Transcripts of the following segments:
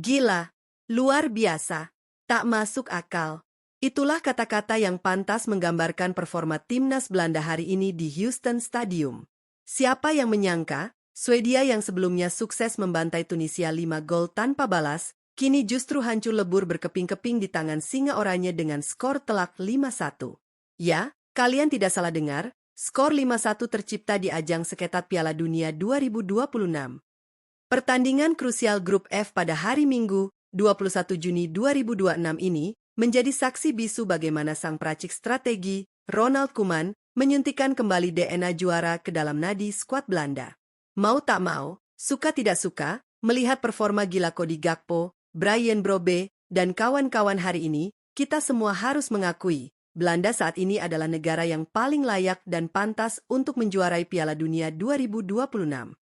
Gila, luar biasa, tak masuk akal. Itulah kata-kata yang pantas menggambarkan performa timnas Belanda hari ini di Houston Stadium. Siapa yang menyangka, Swedia yang sebelumnya sukses membantai Tunisia 5 gol tanpa balas, kini justru hancur lebur berkeping-keping di tangan singa oranye dengan skor telak 5-1. Ya, kalian tidak salah dengar, skor 5-1 tercipta di ajang seketat Piala Dunia 2026. Pertandingan krusial Grup F pada hari Minggu, 21 Juni 2026 ini, menjadi saksi bisu bagaimana sang peracik strategi, Ronald Koeman, menyuntikkan kembali DNA juara ke dalam nadi skuad Belanda. Mau tak mau, suka tidak suka, melihat performa gila Cody Gakpo, Brian Brobbey, dan kawan-kawan hari ini, kita semua harus mengakui, Belanda saat ini adalah negara yang paling layak dan pantas untuk menjuarai Piala Dunia 2026.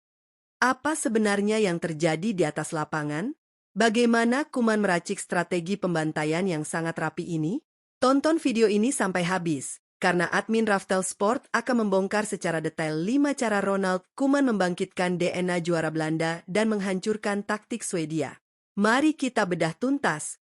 Apa sebenarnya yang terjadi di atas lapangan? Bagaimana Koeman meracik strategi pembantaian yang sangat rapi ini? Tonton video ini sampai habis, karena admin Raftel Sport akan membongkar secara detail 5 cara Ronald Koeman membangkitkan DNA juara Belanda dan menghancurkan taktik Swedia. Mari kita bedah tuntas.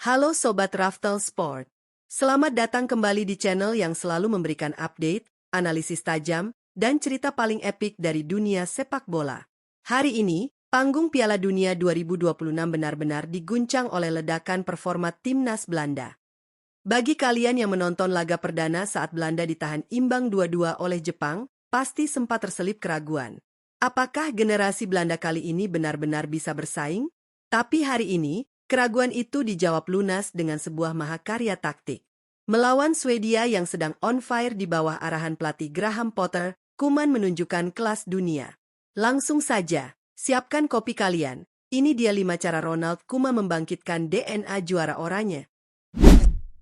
Halo Sobat Raftel Sport. Selamat datang kembali di channel yang selalu memberikan update, analisis tajam, dan cerita paling epik dari dunia sepak bola. Hari ini, panggung Piala Dunia 2026 benar-benar diguncang oleh ledakan performa timnas Belanda. Bagi kalian yang menonton laga perdana saat Belanda ditahan imbang 2-2 oleh Jepang, pasti sempat terselip keraguan. Apakah generasi Belanda kali ini benar-benar bisa bersaing? Tapi hari ini, keraguan itu dijawab lunas dengan sebuah mahakarya taktik. Melawan Swedia yang sedang on fire di bawah arahan pelatih Graham Potter, Koeman menunjukkan kelas dunia. Langsung saja, siapkan kopi kalian. Ini dia 5 cara Ronald Koeman membangkitkan DNA juara oranye.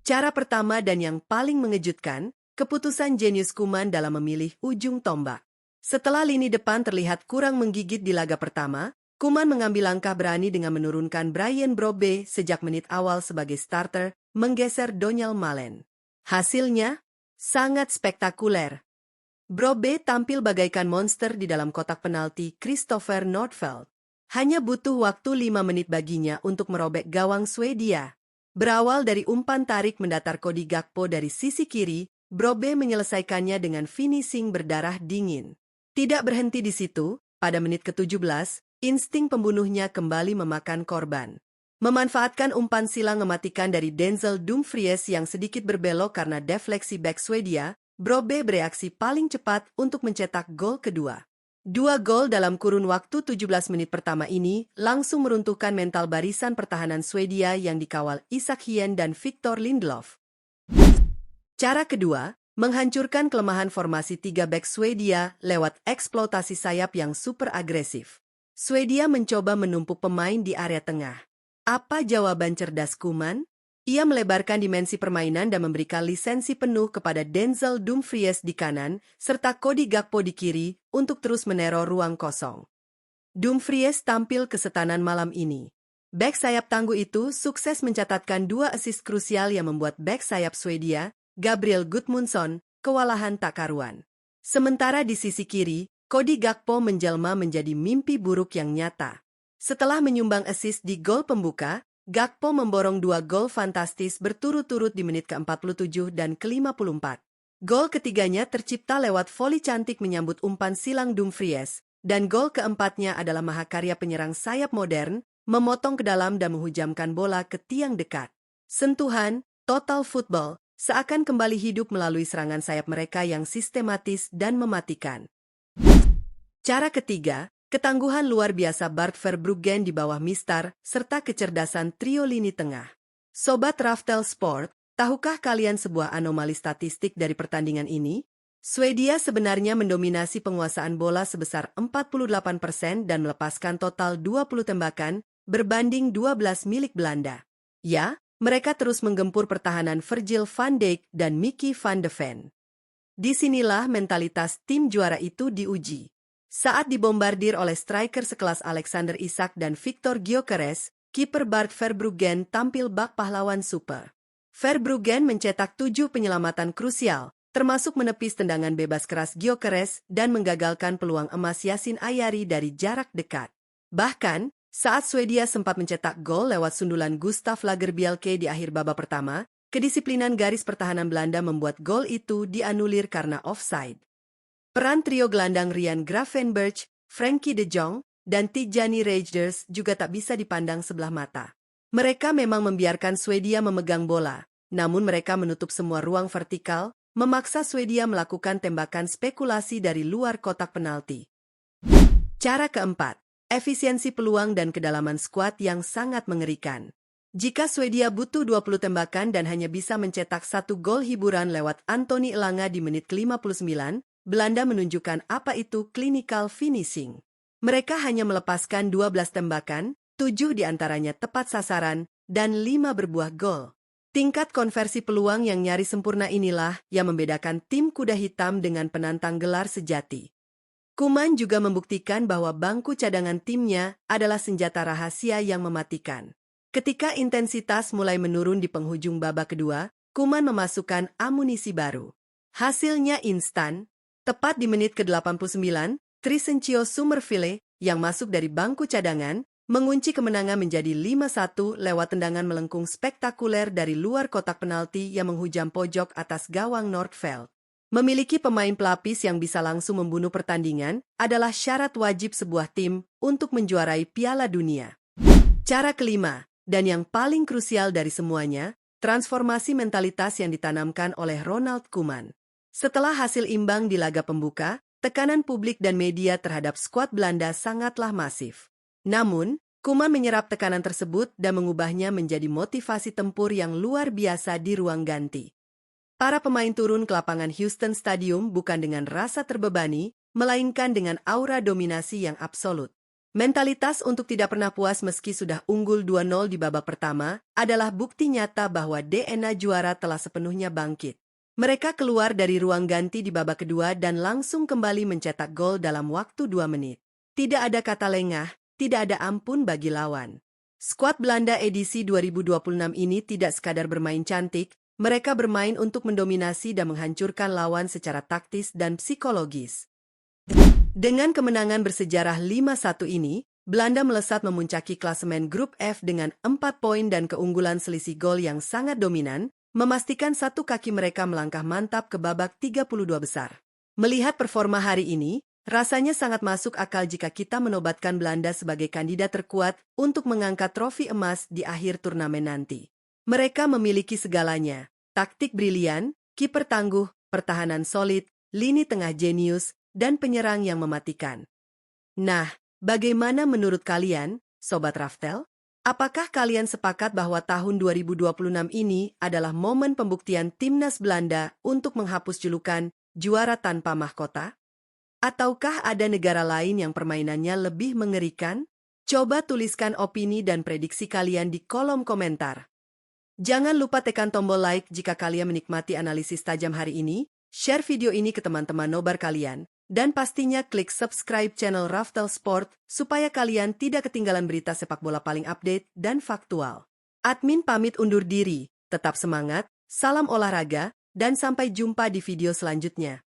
Cara pertama dan yang paling mengejutkan, keputusan jenius Koeman dalam memilih ujung tombak. Setelah lini depan terlihat kurang menggigit di laga pertama, Koeman mengambil langkah berani dengan menurunkan Brian Brobbey sejak menit awal sebagai starter, menggeser Donyell Malen. Hasilnya, sangat spektakuler. Brobbey tampil bagaikan monster di dalam kotak penalti Christopher Nordfeldt. Hanya butuh waktu 5 menit baginya untuk merobek gawang Swedia. Berawal dari umpan tarik mendatar Cody Gakpo dari sisi kiri, Brobbey menyelesaikannya dengan finishing berdarah dingin. Tidak berhenti di situ, pada menit ke-17, insting pembunuhnya kembali memakan korban. Memanfaatkan umpan silang mematikan dari Denzel Dumfries yang sedikit berbelok karena defleksi bek Swedia, Brobbey bereaksi paling cepat untuk mencetak gol kedua. 2 gol dalam kurun waktu 17 menit pertama ini langsung meruntuhkan mental barisan pertahanan Swedia yang dikawal Isak Hien dan Victor Lindelof. Cara kedua, menghancurkan kelemahan formasi 3 bek Swedia lewat eksploitasi sayap yang super agresif. Swedia mencoba menumpuk pemain di area tengah. Apa jawaban cerdas Koeman? Ia melebarkan dimensi permainan dan memberikan lisensi penuh kepada Denzel Dumfries di kanan, serta Cody Gakpo di kiri, untuk terus meneror ruang kosong. Dumfries tampil kesetanan malam ini. Bek sayap tangguh itu sukses mencatatkan 2 assist krusial yang membuat bek sayap Swedia, Gabriel Gudmundsson, kewalahan tak karuan. Sementara di sisi kiri, Cody Gakpo menjelma menjadi mimpi buruk yang nyata. Setelah menyumbang assist di gol pembuka, Gakpo memborong 2 gol fantastis berturut-turut di menit ke-47 dan ke-54. Gol ketiganya tercipta lewat voli cantik menyambut umpan silang Dumfries, dan gol keempatnya adalah mahakarya penyerang sayap modern, memotong ke dalam dan menghujamkan bola ke tiang dekat. Sentuhan, total football, seakan kembali hidup melalui serangan sayap mereka yang sistematis dan mematikan. Cara ketiga, ketangguhan luar biasa Bart Verbruggen di bawah mistar, serta kecerdasan trio lini tengah. Sobat Raftel Sport, tahukah kalian sebuah anomali statistik dari pertandingan ini? Swedia sebenarnya mendominasi penguasaan bola sebesar 48% dan melepaskan total 20 tembakan, berbanding 12 milik Belanda. Ya, mereka terus menggempur pertahanan Virgil van Dijk dan Mickey van de Ven. Disinilah mentalitas tim juara itu diuji. Saat dibombardir oleh striker sekelas Alexander Isak dan Victor Gyökeres, kiper Bart Verbruggen tampil bak pahlawan super. Verbruggen mencetak 7 penyelamatan krusial, termasuk menepis tendangan bebas keras Gyökeres dan menggagalkan peluang emas Yassin Ayari dari jarak dekat. Bahkan, saat Swedia sempat mencetak gol lewat sundulan Gustav Lagerbielke di akhir babak pertama, kedisiplinan garis pertahanan Belanda membuat gol itu dianulir karena offside. Peran trio gelandang Ryan Gravenberch, Frenkie de Jong, dan Tijani Reijers juga tak bisa dipandang sebelah mata. Mereka memang membiarkan Swedia memegang bola, namun mereka menutup semua ruang vertikal, memaksa Swedia melakukan tembakan spekulasi dari luar kotak penalti. Cara keempat, efisiensi peluang dan kedalaman skuad yang sangat mengerikan. Jika Swedia butuh 20 tembakan dan hanya bisa mencetak 1 gol hiburan lewat Anthony Elanga di menit ke-59, Belanda menunjukkan apa itu clinical finishing. Mereka hanya melepaskan 12 tembakan, 7 diantaranya tepat sasaran, dan 5 berbuah gol. Tingkat konversi peluang yang nyaris sempurna inilah yang membedakan tim kuda hitam dengan penantang gelar sejati. Koeman juga membuktikan bahwa bangku cadangan timnya adalah senjata rahasia yang mematikan. Ketika intensitas mulai menurun di penghujung babak kedua, Koeman memasukkan amunisi baru. Hasilnya instan. Tepat di menit ke-89, Tricencio Summerville yang masuk dari bangku cadangan mengunci kemenangan menjadi 5-1 lewat tendangan melengkung spektakuler dari luar kotak penalti yang menghujam pojok atas gawang Nordfeldt. Memiliki pemain pelapis yang bisa langsung membunuh pertandingan adalah syarat wajib sebuah tim untuk menjuarai Piala Dunia. Cara kelima, dan yang paling krusial dari semuanya, transformasi mentalitas yang ditanamkan oleh Ronald Koeman. Setelah hasil imbang di laga pembuka, tekanan publik dan media terhadap skuad Belanda sangatlah masif. Namun, Koeman menyerap tekanan tersebut dan mengubahnya menjadi motivasi tempur yang luar biasa di ruang ganti. Para pemain turun ke lapangan Houston Stadium bukan dengan rasa terbebani, melainkan dengan aura dominasi yang absolut. Mentalitas untuk tidak pernah puas meski sudah unggul 2-0 di babak pertama adalah bukti nyata bahwa DNA juara telah sepenuhnya bangkit. Mereka keluar dari ruang ganti di babak kedua dan langsung kembali mencetak gol dalam waktu 2 menit. Tidak ada kata lengah, tidak ada ampun bagi lawan. Skuad Belanda edisi 2026 ini tidak sekadar bermain cantik, mereka bermain untuk mendominasi dan menghancurkan lawan secara taktis dan psikologis. Dengan kemenangan bersejarah 5-1 ini, Belanda melesat memuncaki klasemen grup F dengan 4 poin dan keunggulan selisih gol yang sangat dominan, memastikan satu kaki mereka melangkah mantap ke babak 32 besar. Melihat performa hari ini, rasanya sangat masuk akal jika kita menobatkan Belanda sebagai kandidat terkuat untuk mengangkat trofi emas di akhir turnamen nanti. Mereka memiliki segalanya, taktik brilian, kiper tangguh, pertahanan solid, lini tengah jenius, dan penyerang yang mematikan. Nah, bagaimana menurut kalian, Sobat Raftel? Apakah kalian sepakat bahwa tahun 2026 ini adalah momen pembuktian timnas Belanda untuk menghapus julukan juara tanpa mahkota? Ataukah ada negara lain yang permainannya lebih mengerikan? Coba tuliskan opini dan prediksi kalian di kolom komentar. Jangan lupa tekan tombol like jika kalian menikmati analisis tajam hari ini, share video ini ke teman-teman nobar kalian, dan pastinya klik subscribe channel Raftel Sport supaya kalian tidak ketinggalan berita sepak bola paling update dan faktual. Admin pamit undur diri, tetap semangat, salam olahraga, dan sampai jumpa di video selanjutnya.